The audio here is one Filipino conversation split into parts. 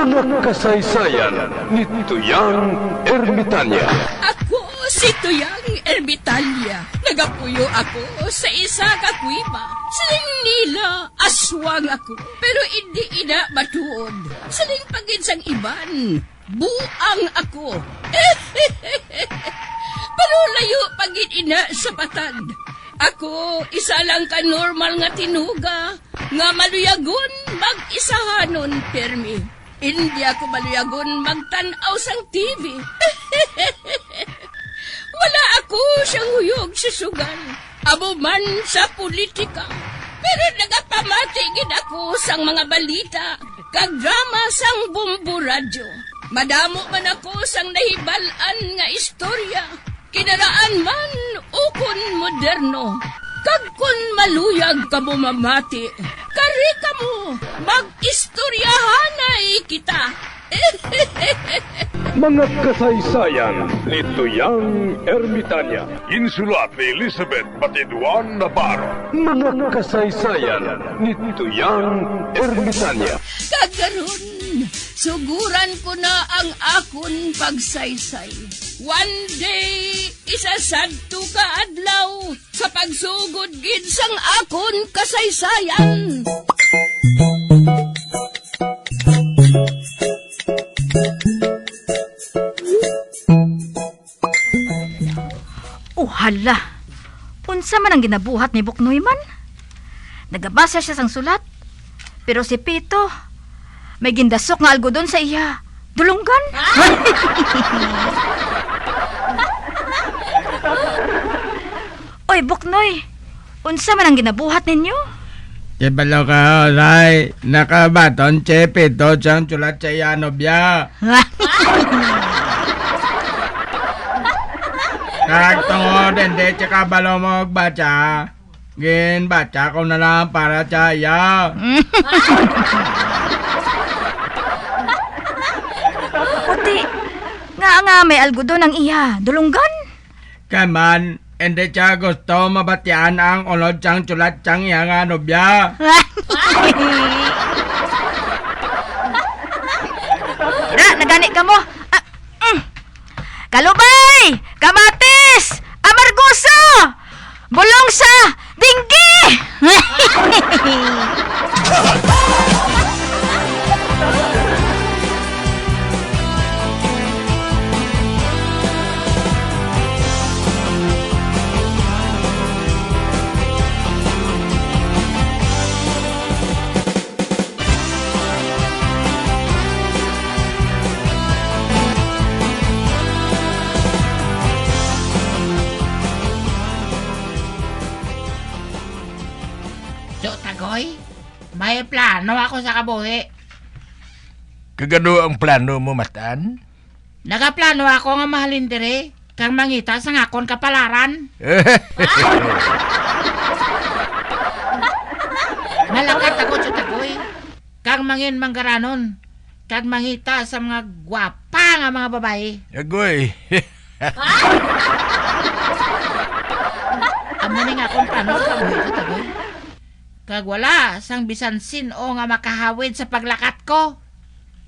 Mga kasaysayan ni Tuyang Ermitanya. Ako si Tuyang Ermitanya. Nagapuyo ako sa isa ka kuiba. Siling nila, aswang ako. Pero hindi ina matuod. Siling paginsang iban, buang ako. Pero layo pagin ina sa patad. Ako, isa lang ka normal nga tinuga, nga maluyagon mag-isahanon, permi. Hindi ako maluyagon magtanaw sang TV. Wala ako siyang huyog sa sugal, amo man sa politika. Pero nagapamatagin ako sang mga balita, kag drama sang Bumbu Radyo. Madamo man ako sang nahibalan nga istorya, kinaraan man ukon moderno. Kag kun maluyag ka mo mamati, kari ka mo, mag-istoryahanay kita. Mga kasaysayan ni Tuyang Ermitanya. Insulat ni Elizabeth Batiduan Navarro. Mga kasaysayan ni Tuyang Ermitanya. Kagaron, suguran ko na ang akon pagsaysay. One day, isasadto ka adlaw sa pagsugod gid sang akon kasaysayan. Oh, hala. Unsa man ang ginabuhat ni Buknoy man? Nagabasa siya sang sulat. Pero si Pito, may gindasok nga algodon sa iya. Dulunggan? Oy, Buknoy. Unsa man ang ginabuhat ninyo? Kibalo ka, Ray. Nakabaton, Pito, siyang sulat sa iya, nobya. Kagtungod, hindi tsaka balo mo magbaca. Ginbaca ko na lang para sa iya. Puti, nga may algodon ang iya. Dulunggan? Kaman, hindi siya gusto mabatian ang unod siyang sulat siyang iya nga, nobya. Ira, nagani ka mo. Kalubay! Kamatis! Amargoso! Bulong sa dinggi! Tagoy, may plano ako sa kabuhi. Kagano ang plano mo, Matan? Nagaplano ako nga mahalin dire, kang mangita sa ngakon kapalaran. Malakat ako, Tagoy. Kang mangin manggaranon, kang mangita sa mga gwapa nga mga babae. Agoy. Amo ni nga akong plano sa kabuhi, Tagoy. Kag wala sang bisan sino nga makahawid sa paglakat ko.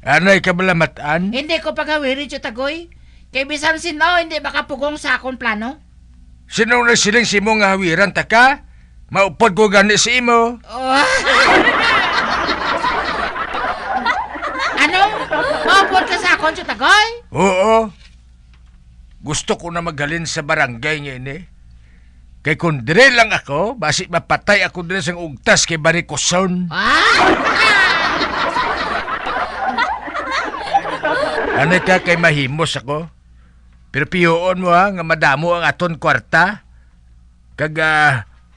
Anay ka bala, Matan? Hindi ko pagawiri, Tagoy. Kay bisan sino hindi makapugong sa akong plano. Sino na siling si mo nga hawiran, taka? Maupod ko gani si imo. Oh. Ano? Maupod ka sa akong, Tagoy? Oo. Gusto ko na maghalin sa barangay ngayon eh. Kay kung dire lang ako, basi mapatay ako dire sang ugtas kay Barikoson. Ano ka kay mahimos ako? Pero piyoon mo ha, nga madamo ang aton kwarta. Kag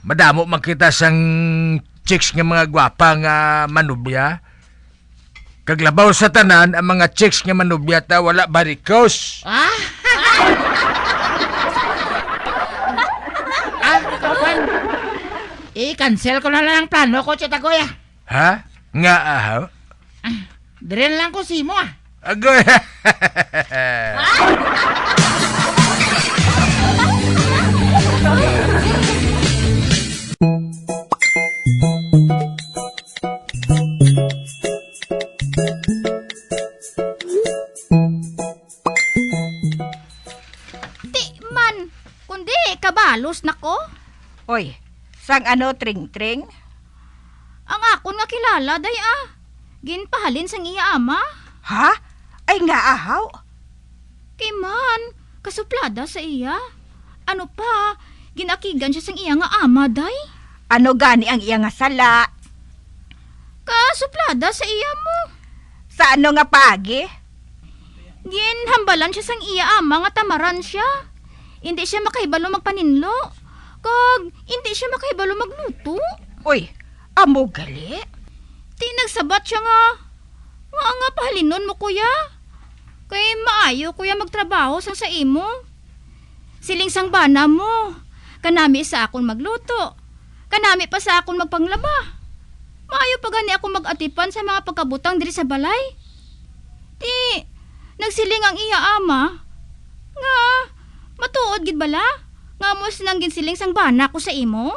madamo makita sang chicks nga mga gwapa nga manubya. Kag labaw sa tanan, ang mga chicks nga manubya ta wala barikos. Kapan? I-cancel ko na lang ang plano ko, Tagoy. Ha? Nga ahaw? Dire lang ko si mo. Agoy! palos na ko. Oy, sang ano tring-tring? Ang akon nga kilala, day ginpahalin sang iya ama. Ha? Ay nga ahaw. Kay man, kasuplada sa iya. Ano pa, ginakigan siya sang iya nga ama, day. Ano gani ang iya nga sala? Kasuplada sa iya mo. Sa ano nga pagi? Ginhambalan siya sang iya ama nga tamaran siya. Hindi siya makahibalo magpaninlo. Kag hindi siya makahibalo magluto. Uy, amo gali? Ti nagsabat siya nga pahalinon mo kuya. Kay maayo kuya magtrabaho sang sa imo. Siling sang bana mo. Kanami sa akon magluto. Kanami pa sa akon magpanglaba. Maayo pa gani ako mag-atipan sa mga pagkabutang diri sa balay. Ti nagsiling ang iya ama nga matuod gid bala nga mo sinang ginsiling sang bana ko sa imo.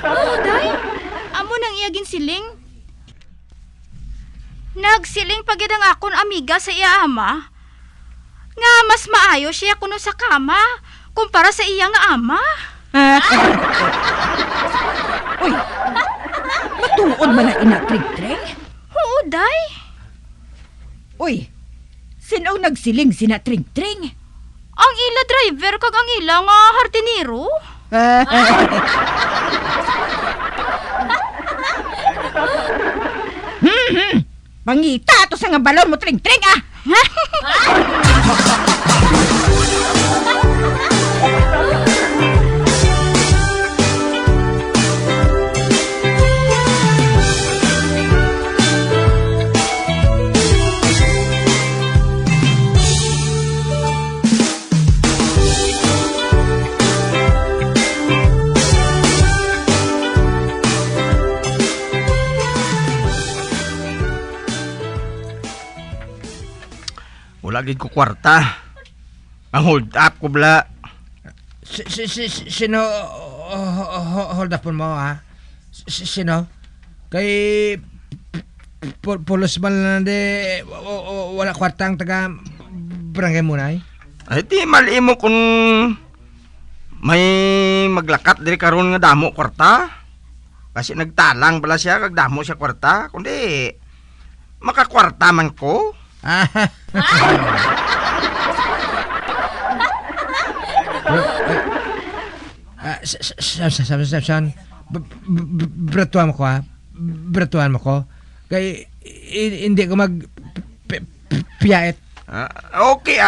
Oo, day. Amo nang iya ginsiling. Nagsiling pagid ang akon amiga sa iya ama nga mas maayo siya kuno sa kama kumpara sa iya nga ama. Uy, matuod man na ina tring-tring? Oo, day. Uy, sino nagsiling sina tring-tring? Ang ila driver kag ang ila nga hardinero. Pangita to sa nga balon mo tring-tring Wala gid ko kwarta. Ang hold up ko bala. Sino hold up mo ha? Sino? Kay pulos man lang de wala kwartang taga barangay mo na Ay di mali mo kung may maglakat diri karon nga damo kwarta. Kasi nagtalang bala siya kag damo siya kwarta. Kundi makakwarta man ko. San bratuan mo ko ha? Bratuan mo ko? Kay hindi ko mag piyait. Okay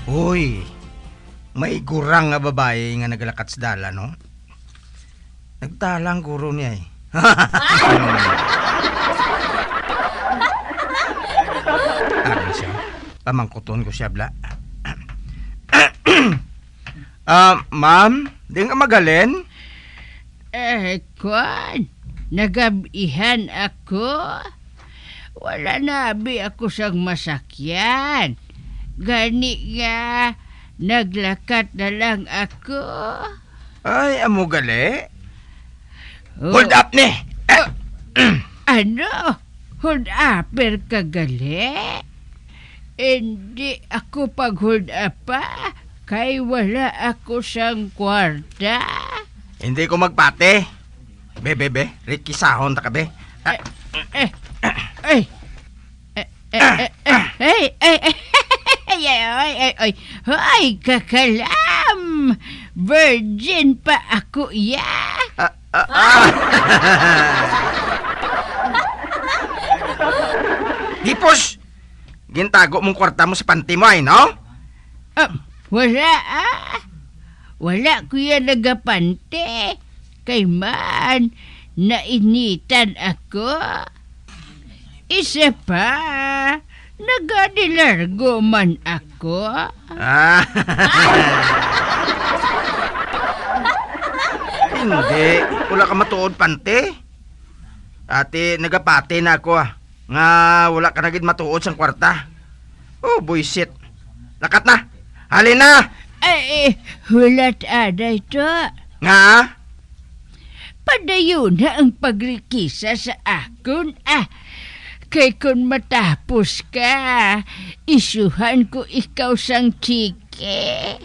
Uy, may gurang nga babae nga naglakat sa dala, no? Nagtalang guro niya eh. Aral siya. Pamangkuton ko siya, bla. Ma'am, di nga magaling? Kwan, nagabihan ako. Wala na abi ako sang masakyan. Gani nga, naglakat na lang ako. Ay, amo gali? Oh. Hold up ni! Ano? Hold upper ka gali? Hindi ako pag-hold up pa. Kay wala ako sang kwarta. Hindi ko magpate. Be, Ricky sahon ta ka be. Ay, kakalam! Virgin pa ako, Gipos! Gintago mong kwarta mo sa panty mo ay, no? Wala Wala kuya nagapante. Kay man, nainitan ako. Isa pa, nagadilargo man ako. ako? Ah. Hindi. Wala ka matuod, pante. Ate, nagapate na ako nga wala ka nagid matuod sang kwarta. Oh, buisit. Lakat na. Halin na. Ay, hulat ada ito. Nga? Padayon na ang pagrikisa sa akon. Kay kung matapos ka, isuhan ko ikaw sang chike.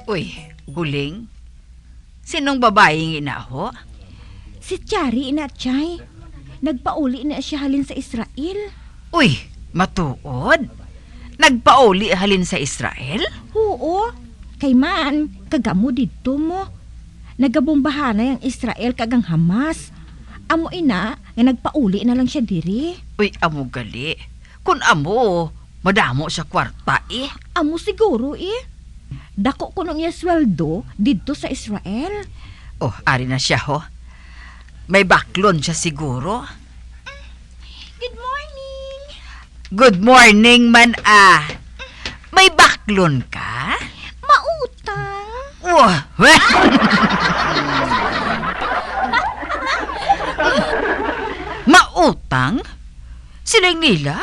Uy, huling. Sinong babaeng inaho? Si Chari na, Chay. Nagpauli na siya halin sa Israel. Uy, matuod. Nagpauli halin sa Israel? Oo. Kay man, kagamo dito mo. Nagabombahan na yung Israel kagang Hamas. Amo ina, nga nagpauli na lang siya diri. Uy, amo gali. Kung amo, madamo sa kwarta eh. Amo siguro Dako ko nung iya sweldo dito sa Israel. Oh, ari na siya ho. May baklon siya siguro. Good morning. Good morning man May baklon ka? Mautang. Wah! Mautang? Silang nila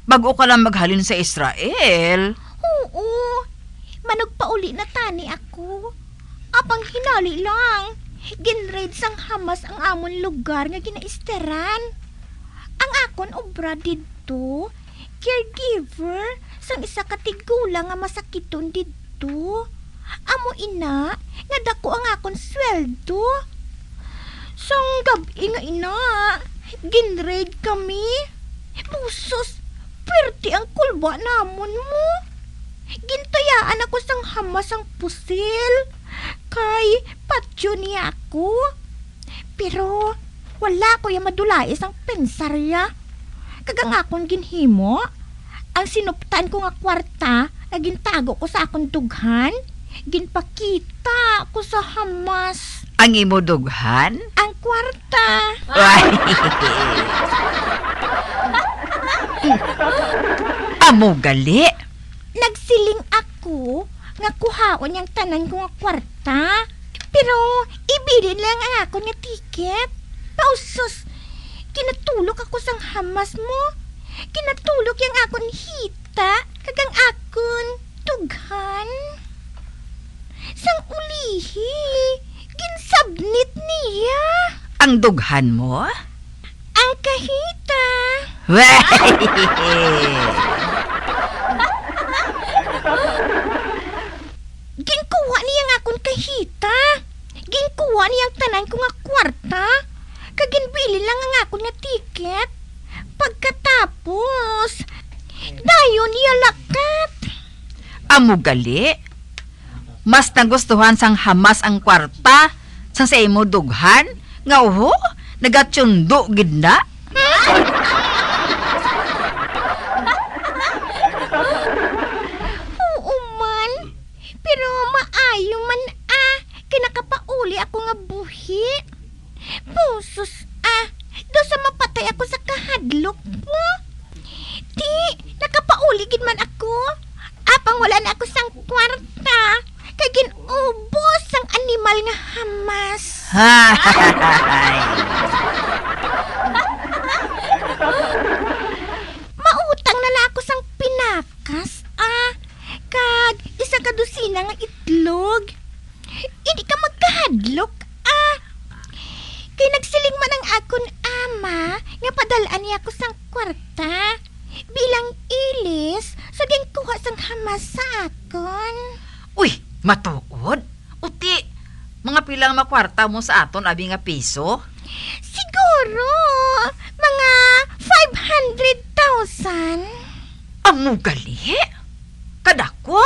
bago ka lang maghalin sa Israel. Oo. Managpauli na tani ako. Apang hinali lang. Ginraid sang Hamas ang amon lugar nga ginaisteran. Ang akon obra dito, caregiver sang isa ka tigulang nga masakiton dito. Amo ina, nga dako ang akon sweldo. Sang gabi nga ina, ginraid kami. Busos, perti ang kulba namon mo. Gintayaan ako sang Hamas ang pusil. Kay patyo niya ako. Pero wala ko yung madulais ang pensarya. Kagang akong ginhimo, ang sinuptan ko nga kwarta na gintago ko sa akong dughan, ginpakita ko sa Hamas. Ang imo dughan? Ang kwarta. Amo gali. Nagsiling ako nga kuhaon yung tanan ko nga kwarta. Pero ibilin lang ang ako nga tiket. Pausos, kinatulok ako sang Hamas mo. Kinatulok yung akon hita kagang akon dughan. Sang ulihi, ginsabnit niya. Ang dughan mo? Ang kahita. Ginkuha niyang akong kahita. Ginkuha niyang tanan ko nga kwarta. Kaginbili lang ang akong nga tiket. Pagkatapos, dayon niya lakat. Amo gali. Mas nagustuhan sang Hamas ang kwarta sang sa imo dughan nga uho nagatsundo gid na. Oo man. Pero maayo man kinakapauli ako nga buhi. Pusos do sa mapatay ako sa kahadlok mo. Di, nakapauli gid man ako. Apang wala na ako sang kwarta. Kay ginubos sang animal nga Hamas. Mautang na lang ako sang pinakas, kag isa ka dosina nga itlog. Hindi ka magkahadlok, Kay nagsiling man ang akon ama nga padalaan niya ako sang kwarta. Bilang ilis, so ginkuha sang Hamas sa akon. Uy, matuod. Uti, mga pilang makwarta mo sa aton abi nga piso? Siguro, mga 500,000. Amo gali? Kadako?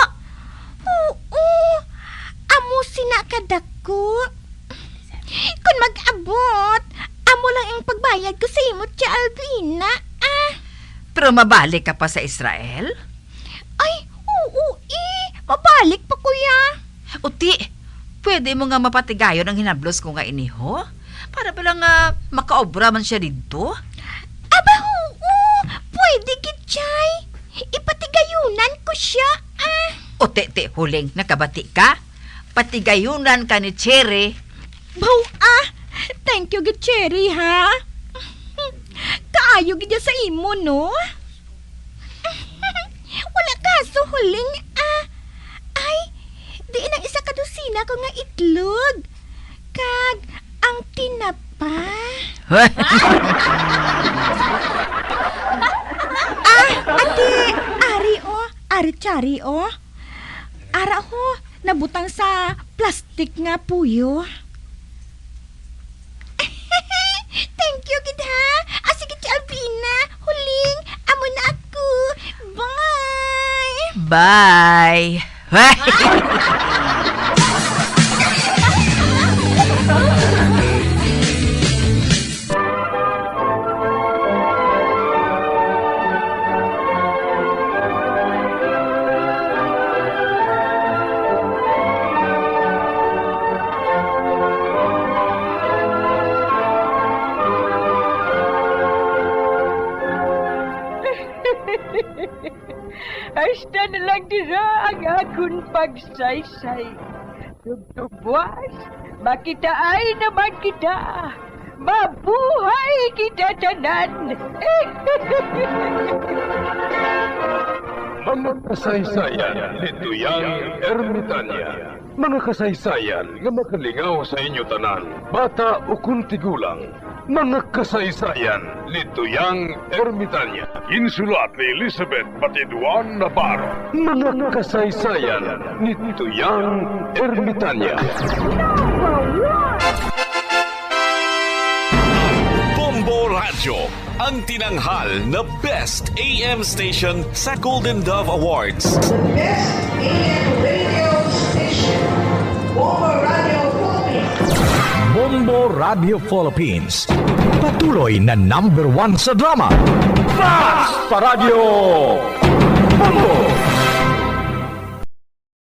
Oo, amo sina kadako. Kung mag-abot, amo lang ang pagbayad ko sa imo, Tia Albina, Pero mabalik ka pa sa Israel? Ay, oo mabalik pa kuya. Uti, pwede mo nga mapatigayon ang hinablos ko nga iniho? Para palang makaobra man siya dito? Aba, oo, pwede gitchay. Ipatigayunan ko siya, Uti, huling, nakabati ka? Patigayunan ka ni Cherry. Baw, thank you gitchery ha. Kaayo gidya sa imo, no? Wala kaso huling, ay, di nang isa kadusina ko nga itlog. Kag, ang tinapa. Ate, ari chari Ara ho, nabutang sa plastic nga puyo. Thank you, gid ha. Sige, Albina. Huling, amo na ako. Bye. Bye. Hasta na lang dira ang akong pagsaysay. Tugtugwas, makitaan naman kita. Mabuhay kita tanan. Mga kasaysayan ni Tuyang Ermitanya. Mga kasaysayan nga makalingaw sa inyo tanan, bata o kuntigulang. Mga kasaysayan ni Tuyang Ermitanya. Insulat ni Elizabeth Batiduan Navarro. Mga kasaysayan ni Tuyang Ermitanya. Bombo Radio, ang tinanghal na Best AM Station sa Golden Dove Awards. Best AM radio station, Bombo Radio Philippines. Bombo Radio Philippines. Patuloy na #1 sa drama. Fast Paradio! Bombo!